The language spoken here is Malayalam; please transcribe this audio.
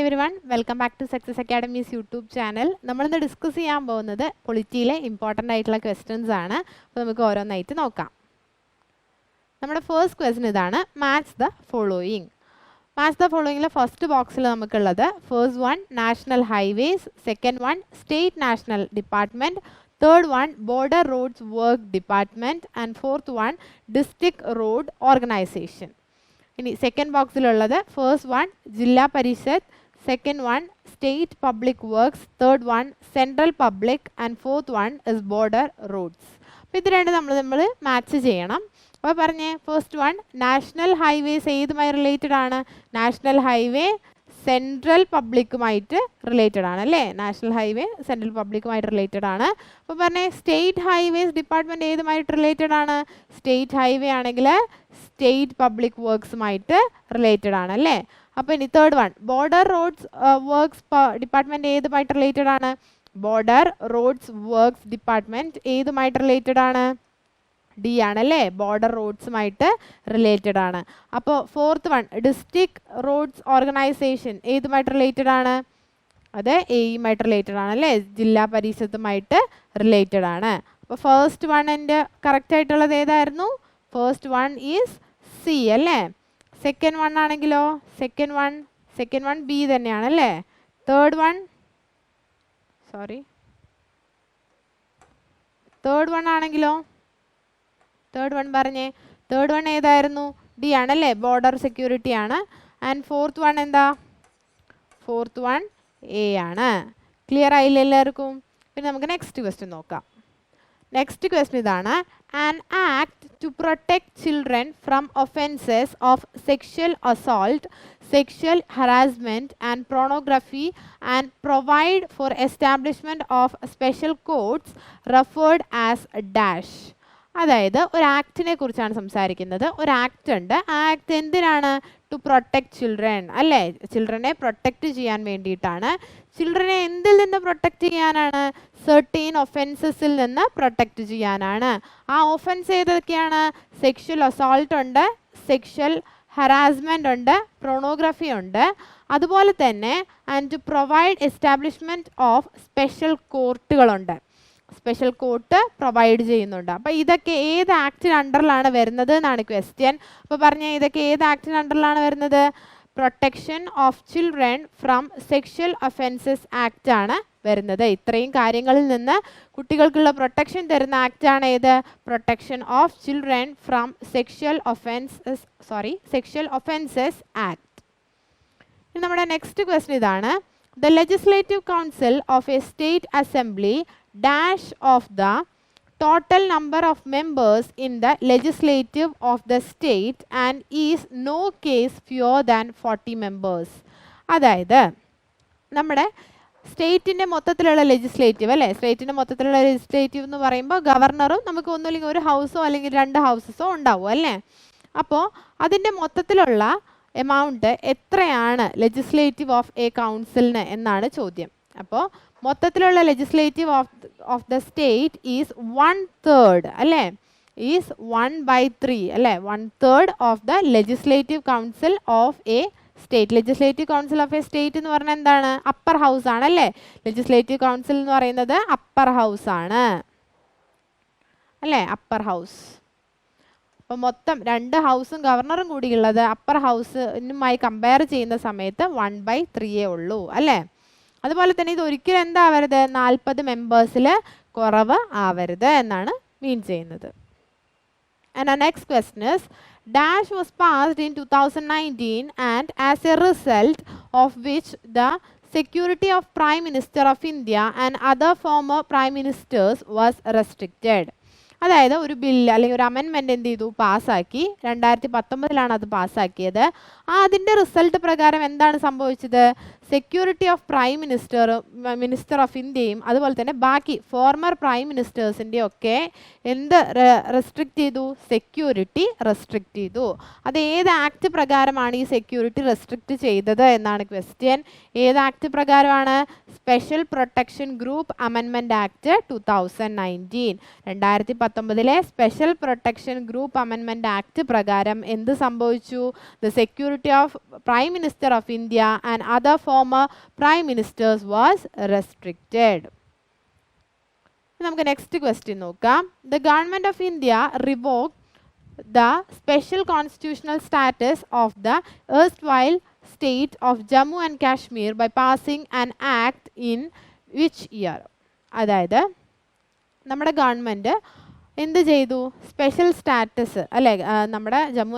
everyone, welcome back to Success Academy's YouTube channel. നമ്മൾ ഇന്ന് ഡിസ്കസ് ചെയ്യാൻ പോകുന്നത് പൊളിറ്റിയിലെ ഇമ്പോർട്ടൻ്റ് ആയിട്ടുള്ള ക്വസ്റ്റ്യൻസ് ആണ്. അപ്പോൾ നമുക്ക് ഓരോന്നായിട്ട് നോക്കാം. നമ്മുടെ ഫസ്റ്റ് ക്വസ്റ്റ്യൻ ഇതാണ്, match the following. Match the ഫോളോയിങ്ങിലെ ഫസ്റ്റ് ബോക്സിൽ നമുക്കുള്ളത് first one national highways, second one state national department, third one border roads work department and fourth one district road organisation. ഇനി സെക്കൻഡ് ബോക്സിലുള്ളത് first one Zilla Parishad, second one state public works, third one central public and fourth one is border roads. അപ്പോൾ ഇത് രണ്ട് നമ്മൾ മാച്ച് ചെയ്യണം. അപ്പോൾ പറഞ്ഞേ, ഫസ്റ്റ് വൺ നാഷണൽ ഹൈവേസ് ഏതുമായി റിലേറ്റഡ് ആണ്? നാഷണൽ ഹൈവേ സെൻട്രൽ പബ്ലിക്കുമായിട്ട് റിലേറ്റഡ് ആണ് അല്ലേ? നാഷണൽ ഹൈവേ സെൻട്രൽ പബ്ലിക്കുമായിട്ട് റിലേറ്റഡ് ആണ്. അപ്പോൾ പറഞ്ഞേ, സ്റ്റേറ്റ് ഹൈവേസ് ഡിപ്പാർട്ട്മെൻറ്റ് ഏതുമായിട്ട് റിലേറ്റഡ് ആണ്? സ്റ്റേറ്റ് ഹൈവേ ആണെങ്കിൽ സ്റ്റേറ്റ് പബ്ലിക് വർക്ക്സുമായിട്ട് റിലേറ്റഡ് ആണ് അല്ലേ? അപ്പോൾ ഇനി third one border roads works department ഏതുമായിട്ട് റിലേറ്റഡ് ആണ്? ബോർഡർ റോഡ്സ് വർക്ക്സ് ഡിപ്പാർട്ട്മെൻറ്റ് ഏതുമായിട്ട് റിലേറ്റഡ് ആണ്? ഡി ആണല്ലേ, ബോർഡർ റോഡ്സുമായിട്ട് റിലേറ്റഡ് ആണ്. അപ്പോൾ fourth one district roads organisation ഏതുമായിട്ട് റിലേറ്റഡ് ആണ്? അത് എയുമായിട്ട് റിലേറ്റഡ് ആണ് അല്ലേ, ജില്ലാ പരിഷത്തുമായിട്ട് റിലേറ്റഡ് ആണ്. അപ്പോൾ ഫസ്റ്റ് വണ്ണിൻ്റെ കറക്റ്റ് ആയിട്ടുള്ളത് ഏതായിരുന്നു? ഫസ്റ്റ് വൺ ഈസ് സി അല്ലേ. സെക്കൻഡ് വൺ ആണെങ്കിലോ സെക്കൻഡ് വൺ ബി തന്നെയാണ് അല്ലേ. തേർഡ് വൺ ആണെങ്കിലോ തേർഡ് വൺ പറഞ്ഞേ, തേർഡ് വൺ ഏതായിരുന്നു? ഡി ആണല്ലേ, ബോർഡർ സെക്യൂരിറ്റി ആണ്. ആൻഡ് ഫോർത്ത് വൺ എന്താ? ഫോർത്ത് വൺ എ ആണ്. ക്ലിയർ ആയില്ല എല്ലാവർക്കും? പിന്നെ നമുക്ക് നെക്സ്റ്റ് ക്വസ്റ്റ്യൻ നോക്കാം. നെക്സ്റ്റ് ക്വസ്റ്റ്യൻ ഇതാണ്, an act two protect children from offences of sexual assault, sexual harassment and pornography and provide four establishment of special courts referred as dash. അതായത് ഒരു ആക്ടിനെ കുറിച്ചാണ് സംസാരിക്കുന്നത്. ഒരു ആക്ട് ഉണ്ട്, ആ ആക്ട് എന്തിനാണ്? ടു പ്രൊട്ടക്ട് ചിൽഡ്രൻ അല്ലേ, ചിൽഡ്രനെ പ്രൊട്ടക്റ്റ് ചെയ്യാൻ വേണ്ടിയിട്ടാണ്. ചിൽഡ്രനെ എന്തിൽ നിന്ന് പ്രൊട്ടക്റ്റ് ചെയ്യാനാണ്? സെർട്ടീൻ ഒഫൻസസിൽ നിന്ന് പ്രൊട്ടക്റ്റ് ചെയ്യാനാണ്. ആ ഒഫൻസ് ഏതൊക്കെയാണ്? സെക്ഷൽ അസോൾട്ട് ഉണ്ട്, സെക്ഷൽ ഹറാസ്മെൻ്റ് ഉണ്ട്, pornography ഉണ്ട്. അതുപോലെ തന്നെ and to provide establishment of special കോർട്ടുകളുണ്ട്, സ്പെഷ്യൽ കോർട്ട് പ്രൊവൈഡ് ചെയ്യുന്നുണ്ട്. അപ്പോൾ ഇതൊക്കെ ഏത് ആക്ടിന് അണ്ടറിലാണ് വരുന്നത് എന്നാണ് ക്വസ്റ്റ്യൻ. അപ്പോൾ പറഞ്ഞാൽ ഇതൊക്കെ ഏത് ആക്ടിന് അണ്ടറിലാണ് വരുന്നത്? Protection of children from sexual offences act ആണ് വരുന്നത്. ഇത്രയും കാര്യങ്ങളിൽ നിന്ന് കുട്ടികൾക്കുള്ള പ്രൊട്ടക്ഷൻ തരുന്ന ആക്റ്റാണ് ഏത്? Protection of children from sexual offences act. ഇനി നമ്മുടെ നെക്സ്റ്റ് ക്വസ്റ്റ്യൻ ഇതാണ്, the legislative council of A state assembly dash of the total number of members in the legislative of the state and is no case fewer than 40 members. അതായത് നമ്മുടെ സ്റ്റേറ്റിൻ്റെ മൊത്തത്തിലുള്ള ലെജിസ്ലേറ്റീവ് അല്ലേ, സ്റ്റേറ്റിൻ്റെ മൊത്തത്തിലുള്ള ലെജിസ്ലേറ്റീവ് എന്ന് പറയുമ്പോൾ ഗവർണറും നമുക്ക് ഒന്നുമില്ലെങ്കിൽ ഒരു ഹൗസോ അല്ലെങ്കിൽ രണ്ട് ഹൗസസോ ഉണ്ടാവും അല്ലേ. അപ്പോൾ അതിൻ്റെ മൊത്തത്തിലുള്ള എമൗണ്ട് എത്രയാണ് ലെജിസ്ലേറ്റീവ് ഓഫ് എ കൗൺസിലിന് എന്നാണ് ചോദ്യം. അപ്പോൾ മൊത്തത്തിലുള്ള legislative of the state is 1/3 അല്ലേ, ഈസ് 1/3 അല്ലേ, 1/3 of the legislative council of A state. Legislative council of A state എന്ന് പറഞ്ഞാൽ എന്താണ്? അപ്പർ ഹൗസ് ആണ് അല്ലേ. ലെജിസ്ലേറ്റീവ് കൗൺസിൽ എന്ന് പറയുന്നത് അപ്പർ ഹൗസ് ആണ് അല്ലേ, അപ്പർ ഹൗസ്. അപ്പോൾ മൊത്തം രണ്ട് ഹൗസും ഗവർണറും കൂടിയുള്ളത് അപ്പർ ഹൗസിനുമായി കമ്പയർ ചെയ്യുന്ന സമയത്ത് 1/3 ഉള്ളൂ അല്ലേ. അതുപോലെ തന്നെ ഇത് ഒരിക്കലും എന്താവരുത്? 40 മെമ്പേഴ്സിൽ കുറവ് ആവരുത് എന്നാണ് മീൻ ചെയ്യുന്നത്. And next question is, dash was passed in 2019 and as A result of which the security of prime minister of India and other former prime ministers was restricted. അതായത് ഒരു ബില്ല് അല്ലെങ്കിൽ ഒരു അമെൻമെൻറ്റ് എന്ത് ചെയ്തു? പാസ്സാക്കി. 2019 അത് പാസ്സാക്കിയത്. അതിൻ്റെ റിസൾട്ട് പ്രകാരം എന്താണ് സംഭവിച്ചത്? Security of prime minister of ഇന്ത്യയും അതുപോലെ തന്നെ ബാക്കി ഫോർമർ പ്രൈം മിനിസ്റ്റേഴ്സിൻ്റെ ഒക്കെ എന്ത് റെസ്ട്രിക്റ്റ് ചെയ്തു? സെക്യൂരിറ്റി റെസ്ട്രിക്റ്റ് ചെയ്തു. അത് ഏത് ആക്ട് പ്രകാരമാണ് ഈ സെക്യൂരിറ്റി റെസ്ട്രിക്റ്റ് ചെയ്തത് എന്നാണ് ക്വസ്റ്റ്യൻ. ഏത് ആക്ട് പ്രകാരമാണ്? Special protection group amendment act 2019. 2019 special protection group amendment act പ്രകാരം എന്ത് സംഭവിച്ചു? The security of prime minister of India and other former prime ministers was restricted. നമുക്ക് നെക്സ്റ്റ് ക്വസ്റ്റ്യൻ നോക്കാം. The government of India revoked the special constitutional status of the erstwhile state of Jammu and Kashmir by passing an act in which year? അതായത് നമ്മുടെ ഗവൺമെൻറ് എന്ത് ചെയ്തു? സ്പെഷ്യൽ സ്റ്റാറ്റസ് അല്ലേ, നമ്മുടെ ജമ്മു ആൻഡ്